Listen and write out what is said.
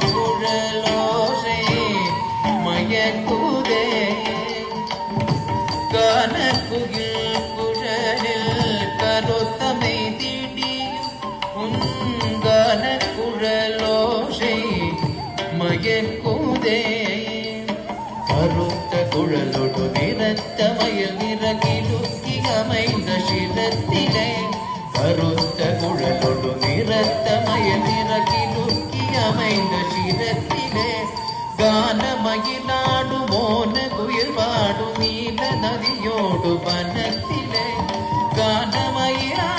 குழலோசை மயக்குதே கானக்குயில் குழலில் கருத்தமை திடியும் உங்கான குழலோசை மயக்குதே கருத்த குழலொடு நிறத்த மயில் நிறகிலுக்கி அமைந்த சிரத்திலே கருத்த குழலொடு நிறத்த மயில் நிறகிலுக்கி அமைந்த சிரத்திலே கானமயிலாடு மோன குயில் பாடு நீல நதியோடு வனத்திலே கானமயிலா